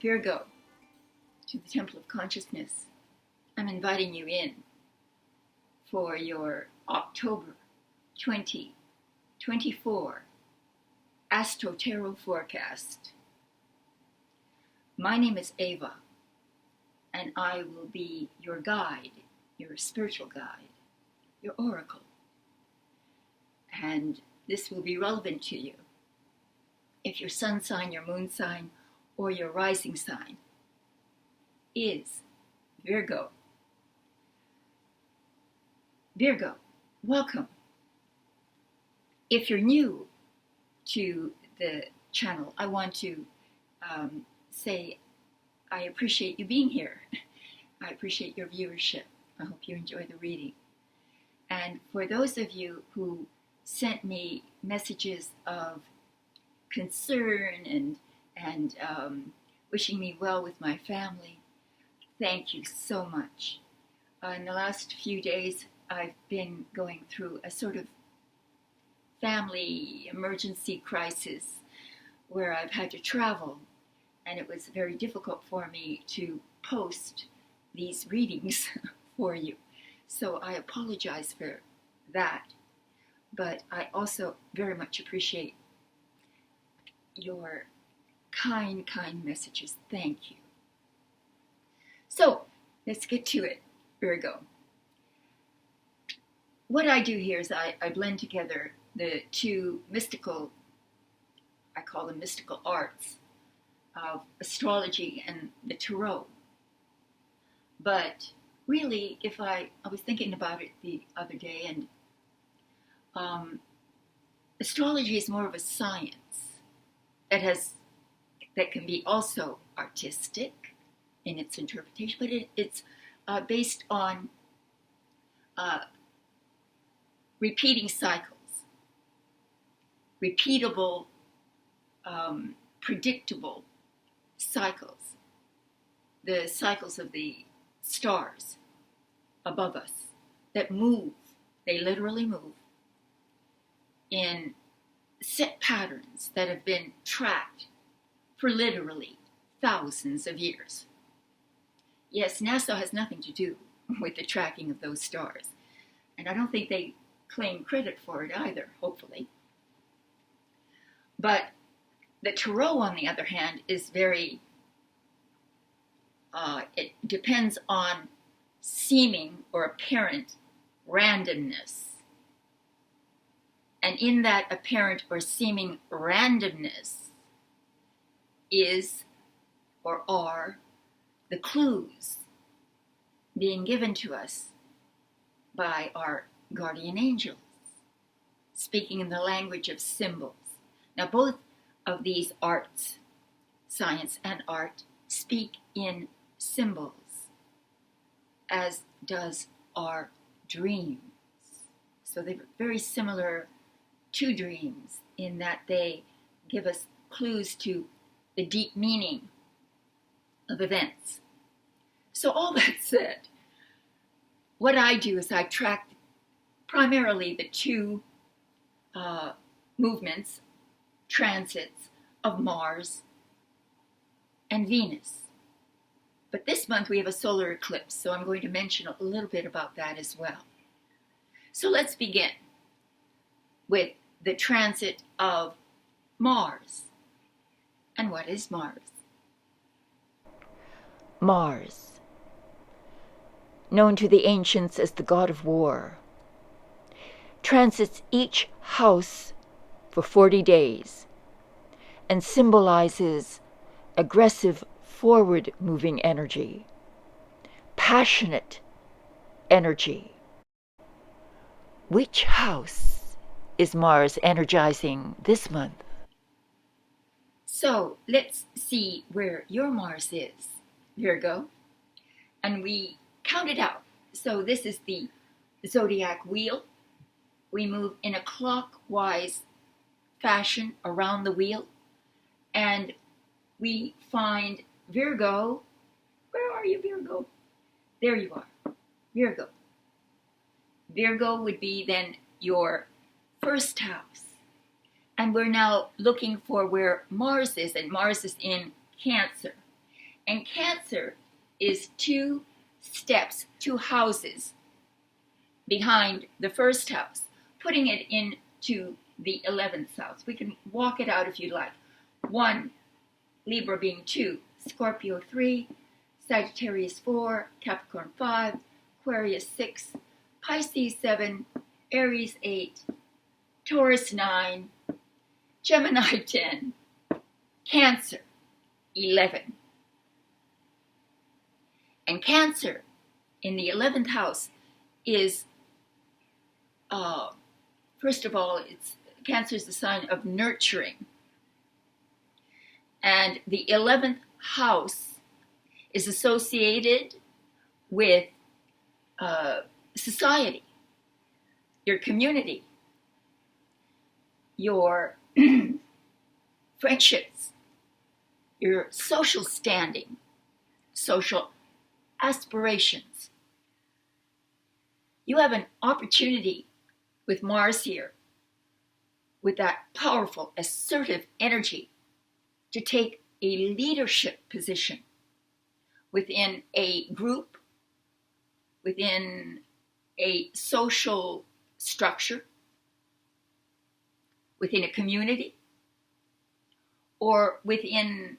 Virgo, to the Temple of Consciousness. I'm inviting you in for your October 2024 astro-tarot forecast. My name is Ava, and I will be your guide, your spiritual guide, your oracle. And this will be relevant to you if your sun sign, your moon sign, or your rising sign is Virgo. Virgo, welcome. If you're new to the channel, I want to say I appreciate you being here. I appreciate your viewership. I hope you enjoy the reading. And for those of you who sent me messages of concern and wishing me well with my family, thank you so much. In the last few days, I've been going through a sort of family emergency crisis where I've had to travel, and it was very difficult for me to post these readings for you. So I apologize for that, but I also very much appreciate your kind messages. Thank you. So let's get to it, Virgo. What I do here is I blend together the two mystical, I call them mystical arts, of astrology and the tarot. But really, if I was thinking about it the other day, and astrology is more of a science that can be also artistic in its interpretation, but it's based on repeating cycles, repeatable, predictable cycles, the cycles of the stars above us that move, they literally move in set patterns that have been tracked for literally thousands of years. Yes, NASA has nothing to do with the tracking of those stars, and I don't think they claim credit for it either, hopefully. But the tarot, on the other hand, is very, it depends on seeming or apparent randomness. And in that apparent or seeming randomness is or are the clues being given to us by our guardian angels, speaking in the language of symbols. Now, both of these arts, science and art, speak in symbols, as does our dreams. So they're very similar to dreams in that they give us clues to the deep meaning of events. So all that said, what I do is I track primarily the two movements, transits of Mars and Venus. But this month we have a solar eclipse, so I'm going to mention a little bit about that as well. So let's begin with the transit of Mars. And what is Mars? Mars, known to the ancients as the god of war, transits each house for 40 days and symbolizes aggressive, forward-moving energy, passionate energy. Which house is Mars energizing this month? So let's see where your Mars is, Virgo, and we count it out. So this is the zodiac wheel. We move in a clockwise fashion around the wheel, and we find Virgo. Where are you, Virgo? There you are, Virgo. Virgo would be then your first house. And we're now looking for where Mars is, and Mars is in Cancer. And Cancer is 2 steps, 2 houses behind the first house, putting it into the 11th house. We can walk it out if you like. 1, Libra being 2, Scorpio 3, Sagittarius 4, Capricorn 5, Aquarius 6, Pisces 7, Aries 8, Taurus 9, Gemini 10, Cancer 11. And Cancer in the 11th house is, first of all, Cancer is the sign of nurturing. And the 11th house is associated with society, your community, your friendships, your social standing, social aspirations. You have an opportunity with Mars here, with that powerful, assertive energy, to take a leadership position within a group, within a social structure, within a community, or within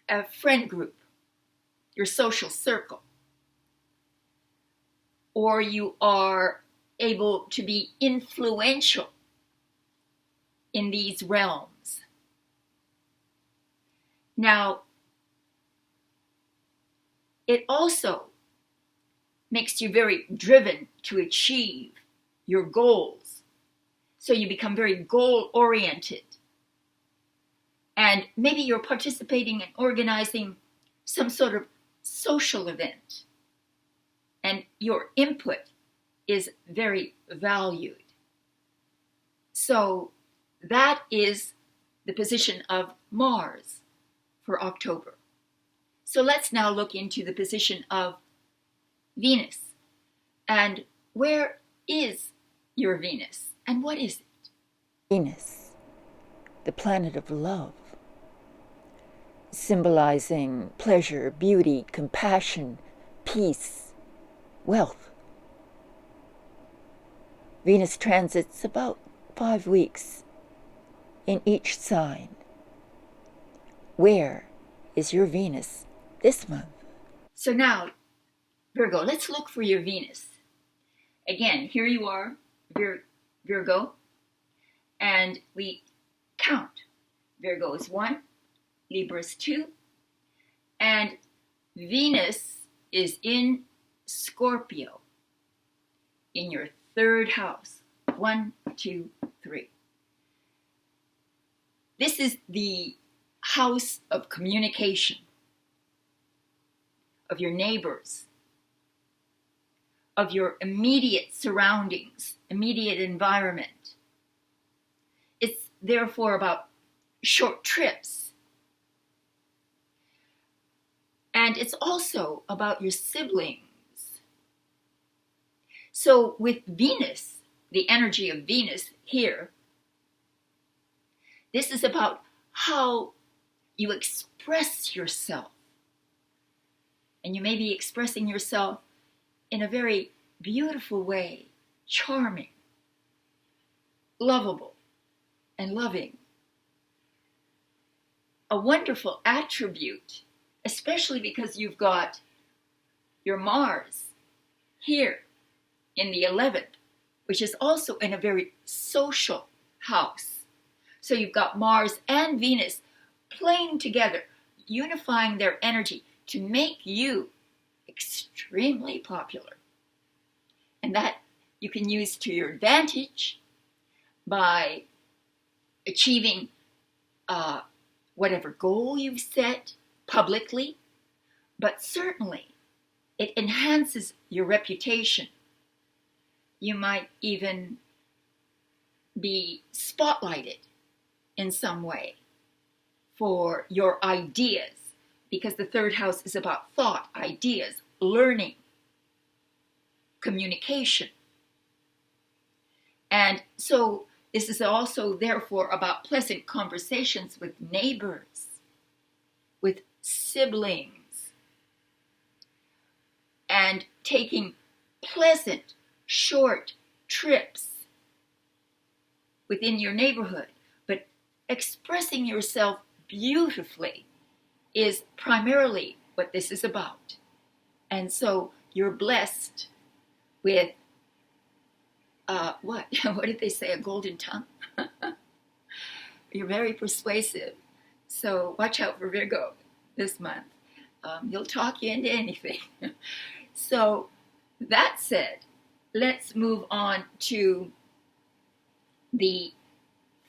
a friend group, your social circle. Or you are able to be influential in these realms. Now, it also makes you very driven to achieve your goals. So you become very goal-oriented. And maybe you're participating in organizing some sort of social event, and your input is very valued. So that is the position of Mars for October. So let's now look into the position of Venus. And where is your Venus? And what is it? Venus, the planet of love, symbolizing pleasure, beauty, compassion, peace, wealth. Venus transits about 5 weeks in each sign. Where is your Venus this month? So now, Virgo, let's look for your Venus. Again, here you are, Virgo, and we count. Virgo is 1, Libra is 2, and Venus is in Scorpio, in your 3rd house. 1, 2, 3. This is the house of communication, of your neighbors, of your immediate surroundings, immediate environment. It's therefore about short trips. And it's also about your siblings. So with Venus, the energy of Venus here, this is about how you express yourself. And you may be expressing yourself in a very beautiful way, charming, lovable, and loving. A wonderful attribute, especially because you've got your Mars here in the 11th, which is also in a very social house. So you've got Mars and Venus playing together, unifying their energy to make you extremely popular. And that you can use to your advantage by achieving whatever goal you've set publicly, but certainly it enhances your reputation. You might even be spotlighted in some way for your ideas, because the 3rd house is about thought, ideas, learning, communication. And so this is also therefore about pleasant conversations with neighbors, with siblings, and taking pleasant, short trips within your neighborhood, but expressing yourself beautifully is primarily what this is about. And so you're blessed with, what? What did they say, a golden tongue? You're very persuasive. So watch out for Virgo this month. He'll talk you into anything. So that said, let's move on to the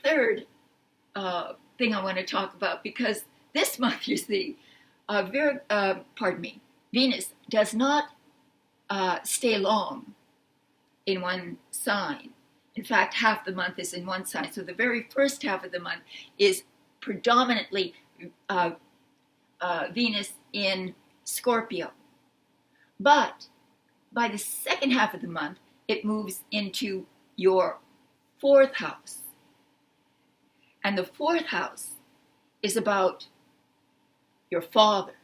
third thing I want to talk about, because this month, you see, Venus does not stay long in one sign. In fact, half the month is in one sign. So the very first half of the month is predominantly Venus in Scorpio. But by the second half of the month, it moves into your fourth house. And the fourth house is about your father,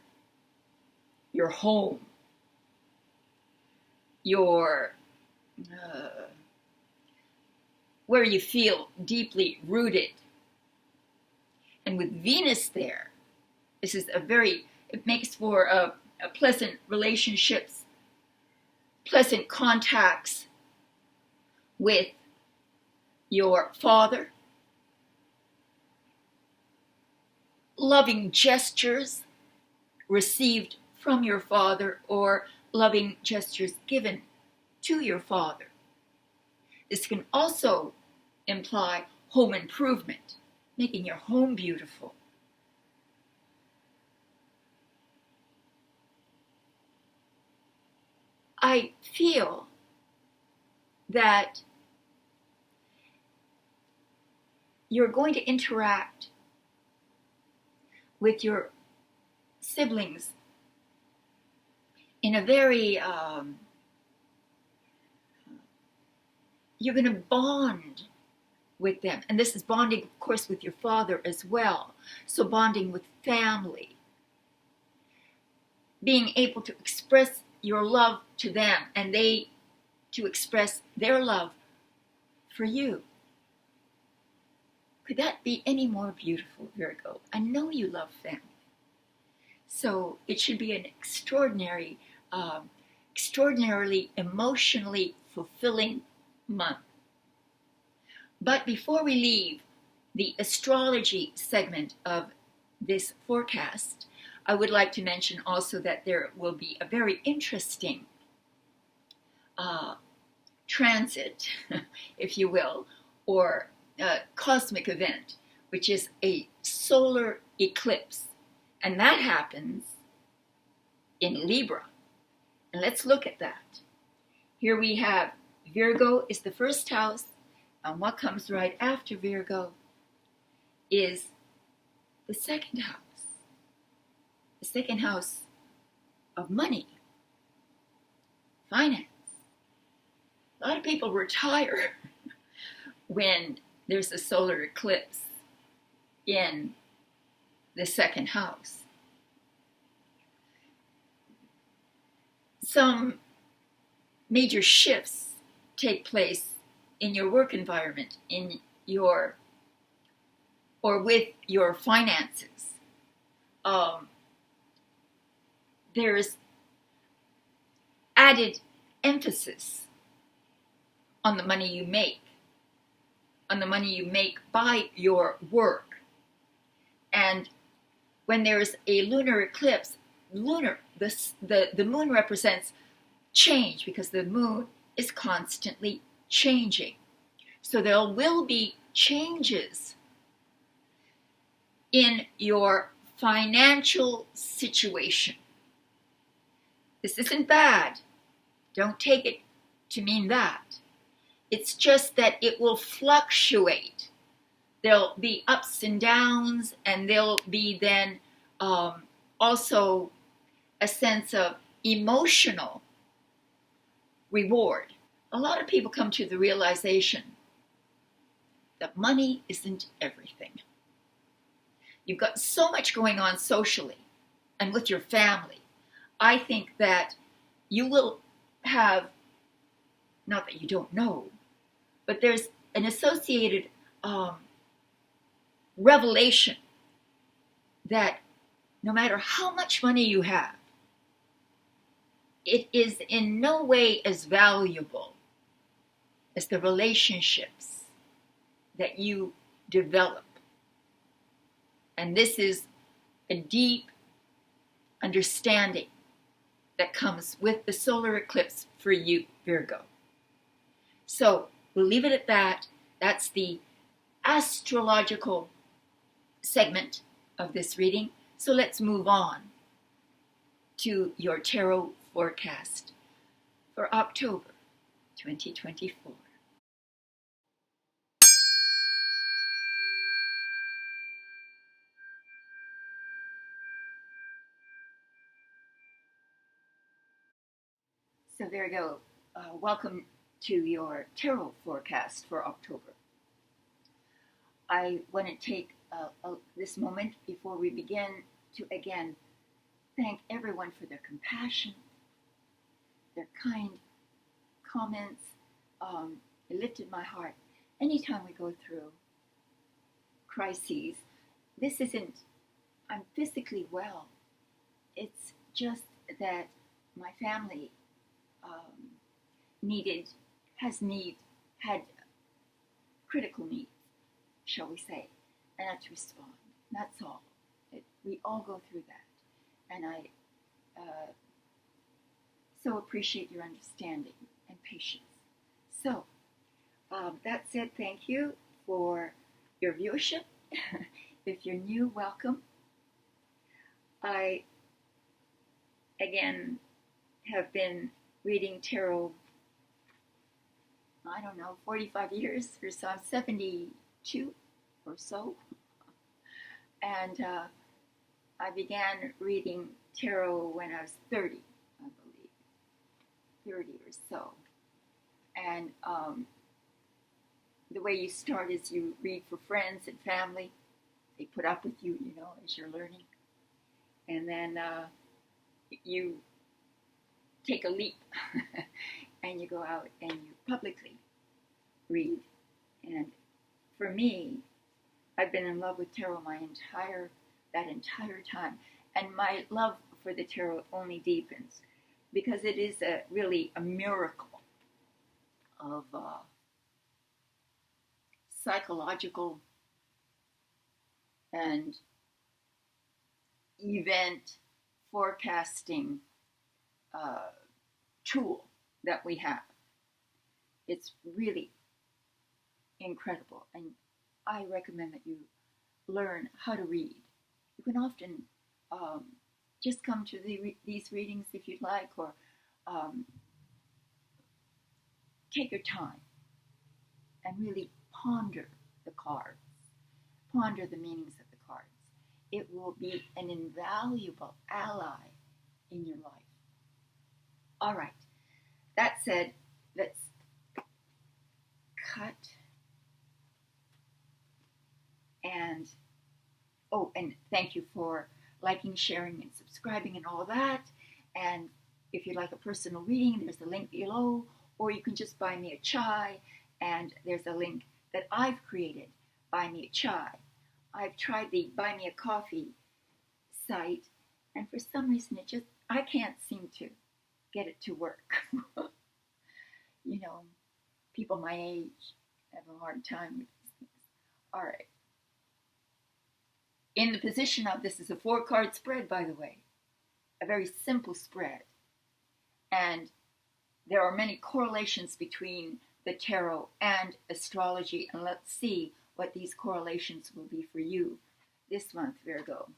your home, your where you feel deeply rooted. And with Venus there, this is it makes for a pleasant relationships, pleasant contacts with your father, loving gestures received from your father, or loving gestures given to your father. This can also imply home improvement, making your home beautiful. I feel that you're going to interact with your siblings in a very, you're going to bond with them. And this is bonding, of course, with your father as well. So bonding with family. Being able to express your love to them, and they to express their love for you. Could that be any more beautiful, Virgo? I know you love family. So it should be an extraordinarily emotionally fulfilling month. But before we leave the astrology segment of this forecast, I would like to mention also that there will be a very interesting transit, if you will, or cosmic event, which is a solar eclipse. And that happens in Libra. And let's look at that. Here we have Virgo is the first house, and what comes right after Virgo is the second house. The second house of money, finance. A lot of people retire when there's a solar eclipse in the second house. Some major shifts take place in your work environment, in your, or with your finances. There's added emphasis on the money you make, by your work. And when there's a lunar eclipse, the moon represents change, because the moon is constantly changing. So there will be changes in your financial situation. This isn't bad. Don't take it to mean that. It's just that it will fluctuate. There'll be ups and downs, and there'll be then also a sense of emotional reward. A lot of people come to the realization that money isn't everything. You've got so much going on socially, and with your family. I think that you will have, not that you don't know, but there's an associated revelation that no matter how much money you have, it is in no way as valuable as the relationships that you develop. And this is a deep understanding that comes with the solar eclipse for you, Virgo. So we'll leave it at that. That's the astrological segment of this reading. So let's move on to your tarot forecast for October 2024. So Virgo, welcome to your tarot forecast for October. I want to take this moment before we begin to again thank everyone for their compassion, their kind comments. It lifted my heart. Anytime we go through crises, this isn't, I'm physically well. It's just that my family had critical needs, shall we say, and I had to respond. That's all. We all go through that, and I so appreciate your understanding and patience. So, that said, thank you for your viewership. If you're new, welcome. I, again, have been reading tarot, 45 years or so. I'm 72 or so. And I began reading tarot when I was 30, I believe. 30 or so. And the way you start is you read for friends and family. They put up with you, as you're learning. And then you take a leap and you go out and you publicly read. And for me, I've been in love with tarot that entire time. And my love for the tarot only deepens because it is really a miracle of psychological and event forecasting tool that we have. It's really incredible, and I recommend that you learn how to read. You can often just come to these readings if you'd like, or take your time and really ponder the cards, ponder the meanings of the cards. It will be an invaluable ally in your life. All right. That said, let's cut. And thank you for liking, sharing, and subscribing and all that. And if you'd like a personal reading, there's a link below, or you can just buy me a chai, and there's a link that I've created, Buy Me a Chai. I've tried the Buy Me a Coffee site, and for some reason I can't seem to get it to work. People my age have a hard time with these things. All right. In the position of, this is a 4-card spread, by the way, a very simple spread. And there are many correlations between the tarot and astrology, and let's see what these correlations will be for you this month, Virgo.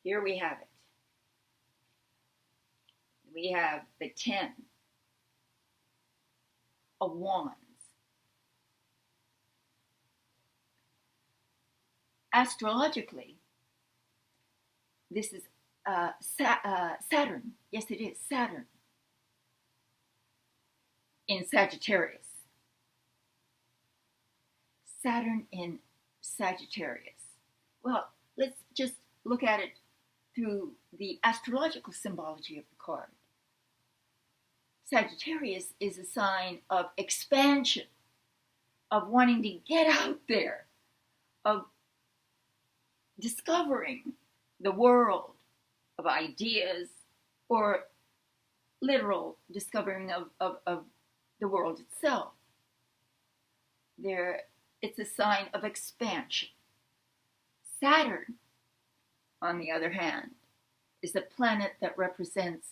Here we have it. We have the 10 of Wands. Astrologically, this is Saturn. Yes, it is Saturn in Sagittarius. Saturn in Sagittarius. Well, let's just look at it through the astrological symbology of the card, Sagittarius is a sign of expansion, of wanting to get out there, of discovering the world of ideas, or literal discovering of the world itself. It's a sign of expansion. Saturn, on the other hand, is the planet that represents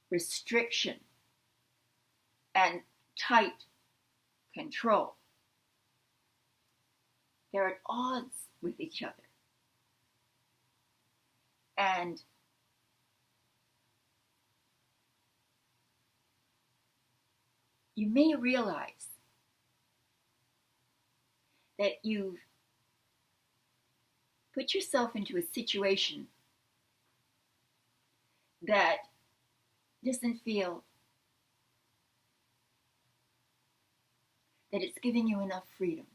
restriction and tight control. They're at odds with each other. And you may realize that you've put yourself into a situation that doesn't feel that it's giving you enough freedom.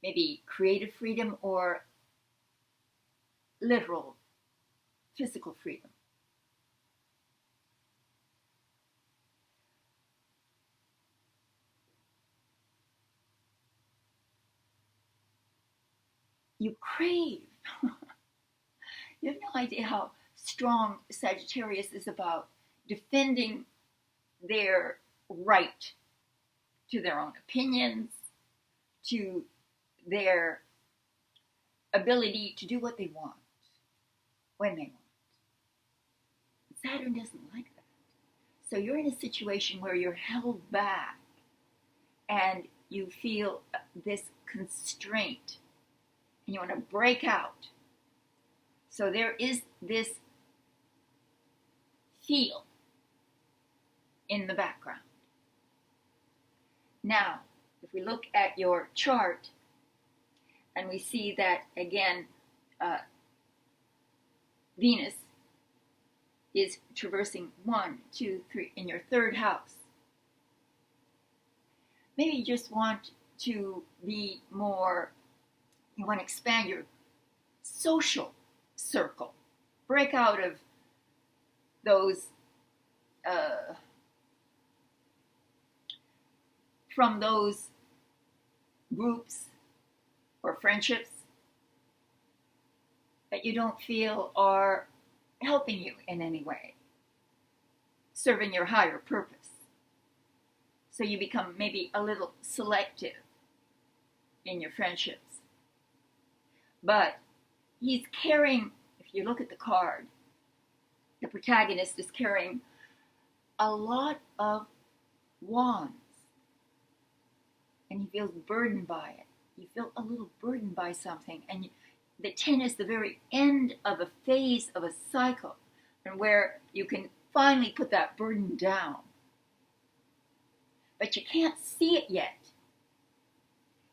Maybe creative freedom or literal, physical freedom. You crave. You have no idea how strong Sagittarius is about defending their right to their own opinions, to their ability to do what they want, when they want. Saturn doesn't like that. So you're in a situation where you're held back and you feel this constraint and you want to break out. So there is this feel in the background. Now, if we look at your chart and we see that, again, Venus is traversing 1, 2, 3 in your third house. Maybe you just want to be more, you want to expand your social circle. Break out of those, from those groups or friendships that you don't feel are helping you in any way, serving your higher purpose. So you become maybe a little selective in your friendships. But he's carrying, if you look at the card, the protagonist is carrying a lot of wands. And he feels burdened by it. You feel a little burdened by something. And the 10 is the very end of a phase of a cycle, and where you can finally put that burden down. But you can't see it yet.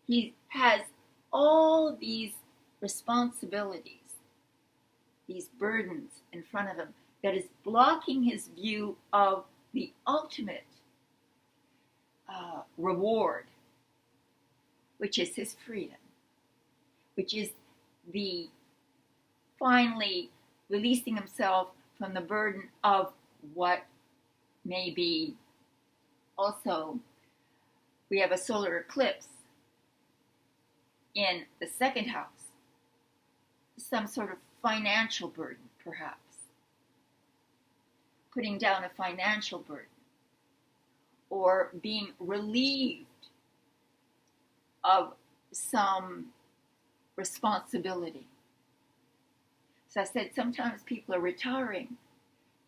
He has all these responsibilities, these burdens in front of him that is blocking his view of the ultimate reward, which is his freedom, which is the finally releasing himself from the burden of what may be. Also, we have a solar eclipse in the second house, some sort of financial burden, perhaps, putting down a financial burden, or being relieved of some responsibility. So I said sometimes people are retiring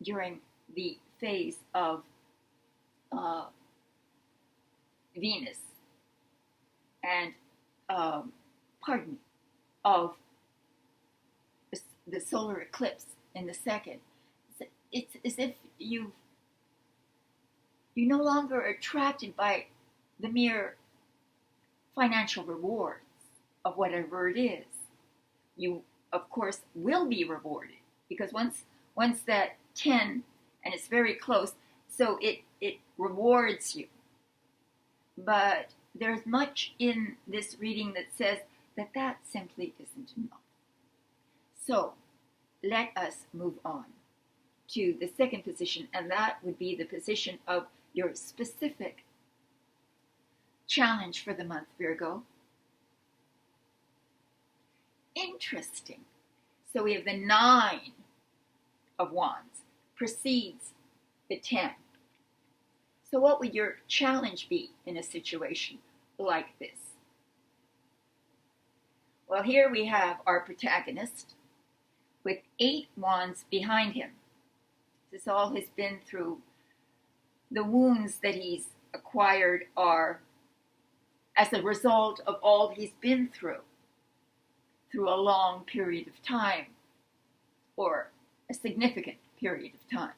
during the phase of Venus and of the solar eclipse in the second. It's as if you're no longer attracted by the mere financial rewards of whatever it is. You, of course, will be rewarded, because once that 10, and it's very close, so it rewards you. But there's much in this reading that says that that simply isn't enough. So let us move on to the second position, and that would be the position of your specific challenge for the month, Virgo. Interesting. So we have the 9 of Wands precedes the 10. So what would your challenge be in a situation like this? Well, here we have our protagonist with 8 wands behind him. This all has been through the wounds that he's acquired are as a result of all he's been through a long period of time, or a significant period of time.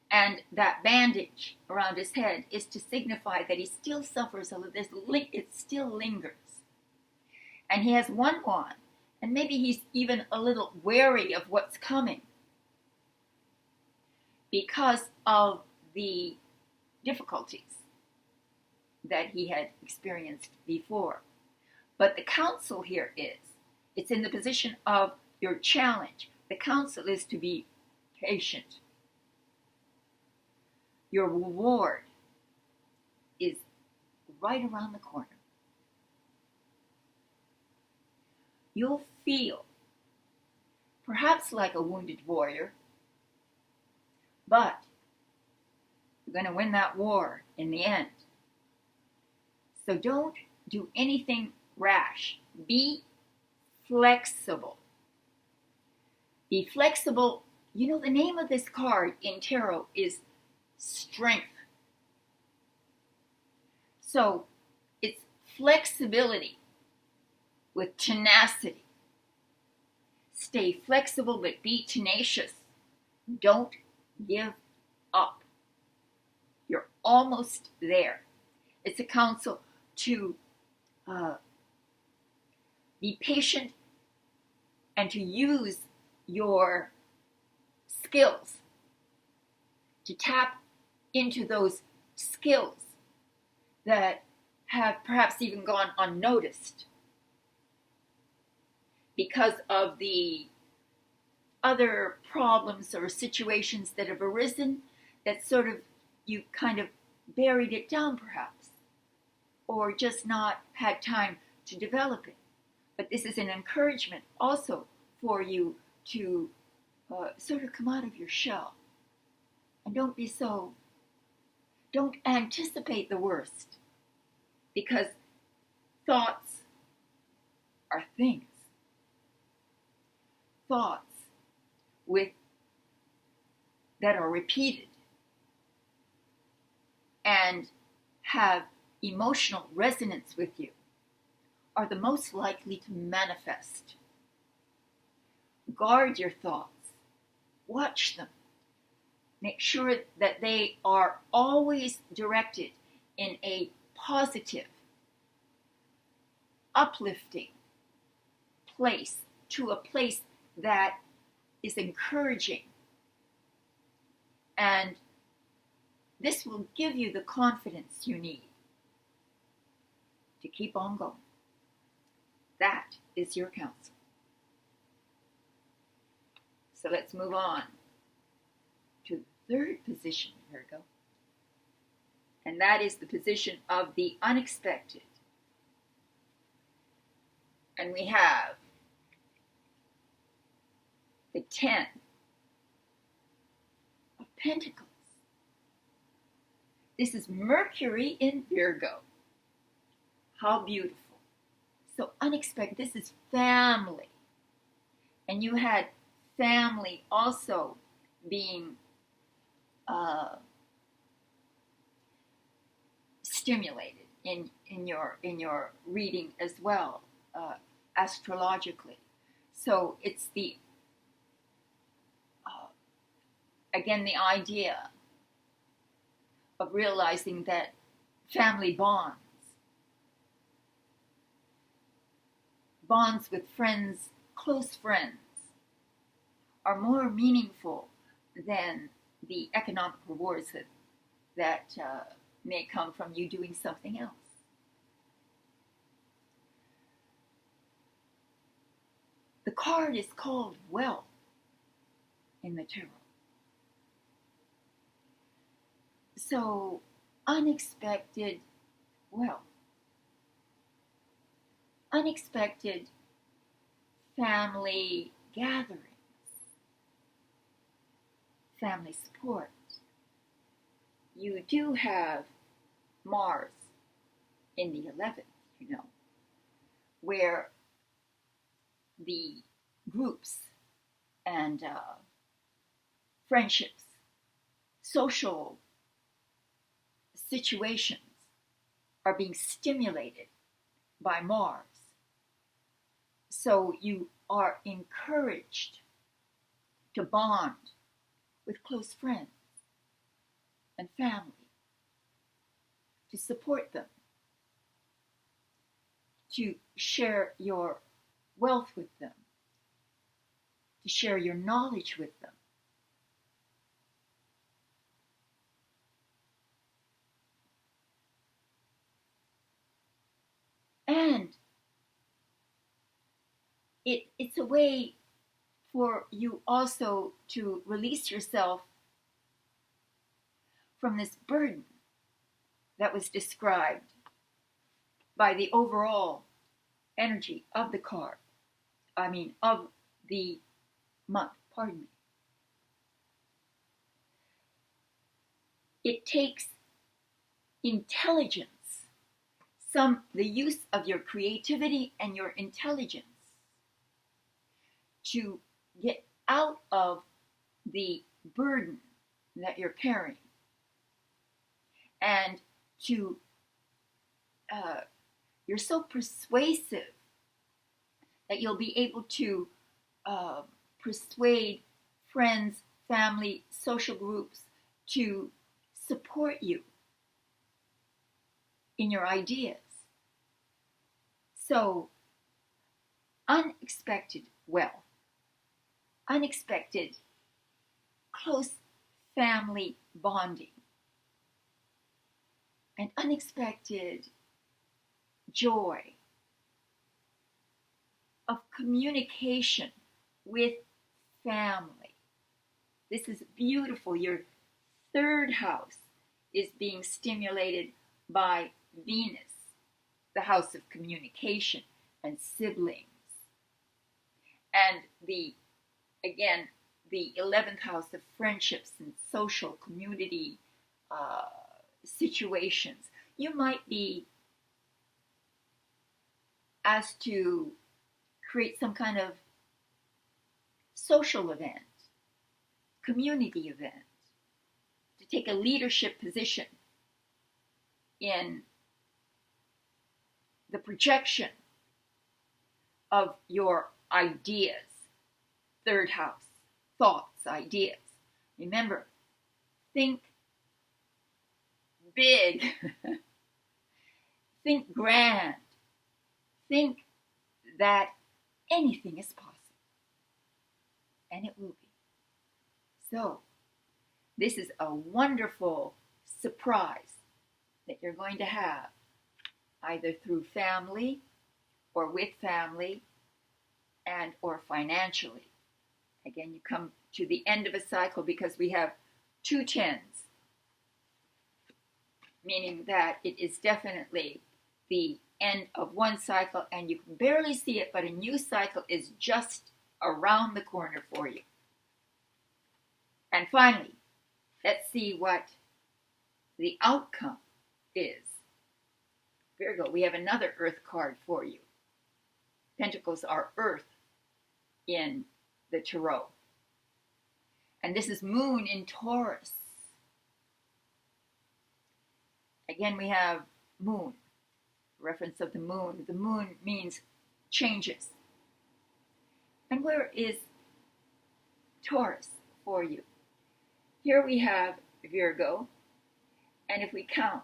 And that bandage around his head is to signify that he still suffers a little, it still lingers. And he has 1 wand, and maybe he's even a little wary of what's coming because of the difficulties that he had experienced before. But the counsel here is, it's in the position of your challenge. The counsel is to be patient. Your reward is right around the corner. You'll feel perhaps like a wounded warrior, but you're going to win that war in the end. So don't do anything rash. Be flexible. Be flexible. You know, the name of this card in tarot is strength. So it's flexibility with tenacity. Stay flexible, but be tenacious. Don't give up. You're almost there. It's a counsel to be patient and to use your skills, to tap into those skills that have perhaps even gone unnoticed because of the other problems or situations that have arisen that sort of you kind of buried it down perhaps, or just not had time to develop it. But this is an encouragement also for you to sort of come out of your shell. And don't anticipate the worst, because thoughts are things. Thoughts that are repeated and have emotional resonance with you are the most likely to manifest. Guard your thoughts. Watch them. Make sure that they are always directed in a positive, uplifting place, to a place that is encouraging. And this will give you the confidence you need to keep on going. That is your counsel. So let's move on to the 3rd position, Virgo. And that is the position of the unexpected. And we have the 10 of Pentacles. This is Mercury in Virgo. How beautiful. So unexpected. This is family. And you had family also being stimulated in your reading as well, astrologically. So it's the again the idea of realizing that family bonds with friends, close friends, are more meaningful than the economic rewards that may come from you doing something else. The card is called wealth in the tarot. So, unexpected wealth, unexpected family gatherings, family support. You do have Mars in the 11th, you know, where the groups and friendships, social situations are being stimulated by Mars. So you are encouraged to bond with close friends and family, to support them, to share your wealth with them, to share your knowledge with them. And it's a way for you also to release yourself from this burden that was described by the overall energy of the card. Of the month, pardon me. It takes intelligence, the use of your creativity and your intelligence to get out of the burden that you're carrying, and you're so persuasive that you'll be able to persuade friends, family, social groups to support you in your ideas. So, unexpected wealth, unexpected close family bonding, and unexpected joy of communication with family. This is beautiful. Your third house is being stimulated by Venus, the house of communication and siblings. And the 11th house of friendships and social community situations. You might be asked to create some kind of social event, community event, to take a leadership position in the projection of your ideas. Third house, thoughts, ideas. Remember, think big, think grand, think that anything is possible, and it will be. So, this is a wonderful surprise that you're going to have, either through family or with family and or financially. Again, you come to the end of a cycle because we have 2 tens, meaning that it is definitely the end of one cycle and you can barely see it, but a new cycle is just around the corner for you. And finally, let's see what the outcome is. Virgo, we have another Earth card for you. Pentacles are Earth in the Tarot. And this is Moon in Taurus. Again, we have Moon, reference of the Moon. The Moon means changes. And where is Taurus for you? Here we have Virgo, and if we count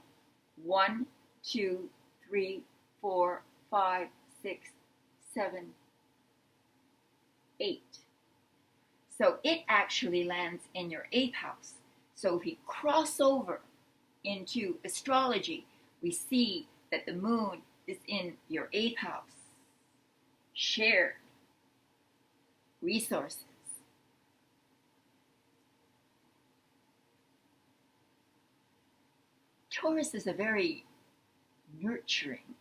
1, 2, 3, 4, 5, 6, 7, 8. So it actually lands in your 8th house. So if we cross over into astrology, we see that the moon is in your 8th house, shared resources. Taurus is a very nurturing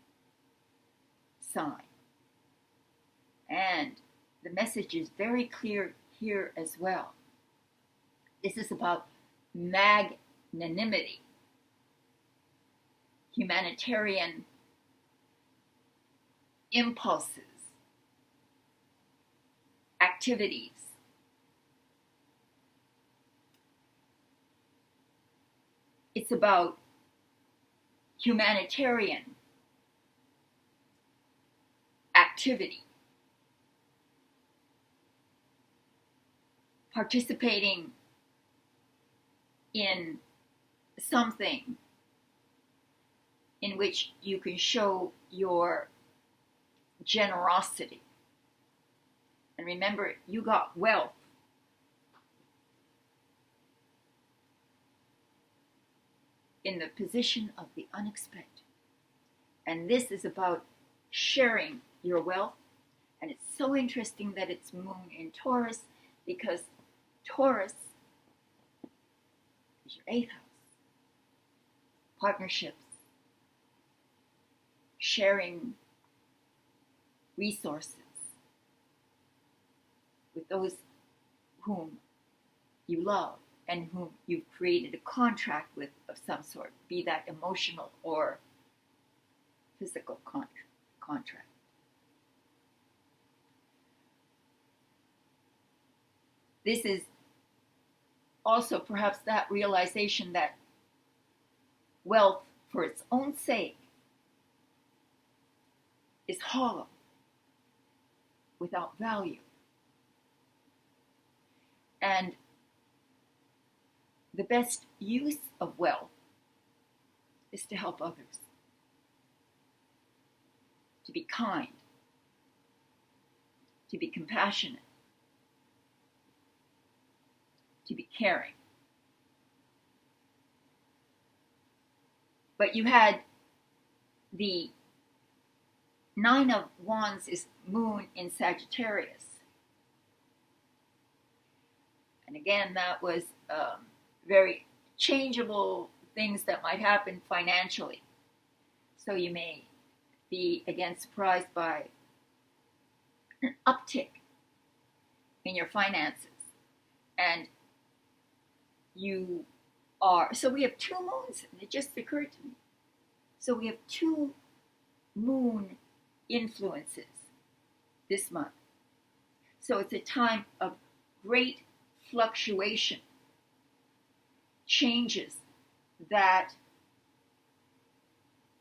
sign. And the message is very clear here as well. This is about magnanimity, humanitarian impulses, activities. It's about humanitarian activity, participating in something in which you can show your generosity. And remember, you got wealth. In the position of the unexpected. And this is about sharing your wealth. And it's so interesting that it's moon in Taurus, because Taurus is your 8th house. Partnerships, sharing resources with those whom you love and whom you've created a contract with of some sort, be that emotional or physical contract. This is also perhaps that realization that wealth for its own sake is hollow, without value. And the best use of wealth is to help others, to be kind, to be compassionate, to be caring. But you had the 9 of Wands is moon in Sagittarius. And again, that was very changeable things that might happen financially. So you may be, again, surprised by an uptick in your finances. And you are, so we have 2 moons, and it just occurred to me. So we have 2 moon influences this month. So it's a time of great fluctuation, changes that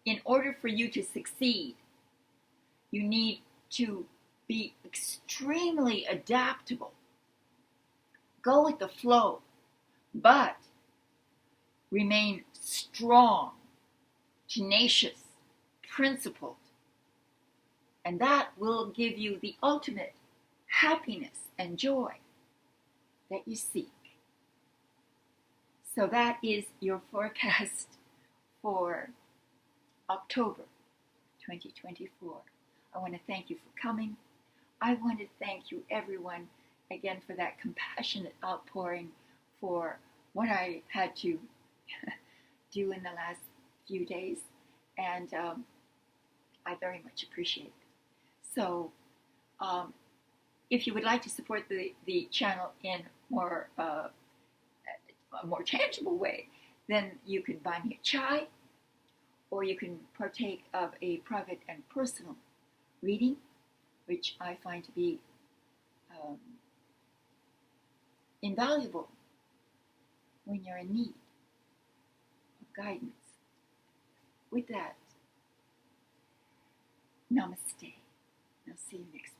in order for you to succeed, you need to be extremely adaptable. Go with the flow, but remain strong, tenacious, principled. And that will give you the ultimate happiness and joy that you seek. So that is your forecast for October 2024. I want to thank you for coming. I want to thank you, everyone, again for that compassionate outpouring for what I had to do in the last few days. And I very much appreciate it. So if you would like to support the channel in a more tangible way, then you can buy me a chai, or you can partake of a private and personal reading, which I find to be invaluable when you're in need of guidance. With that, namaste. I'll see you next time.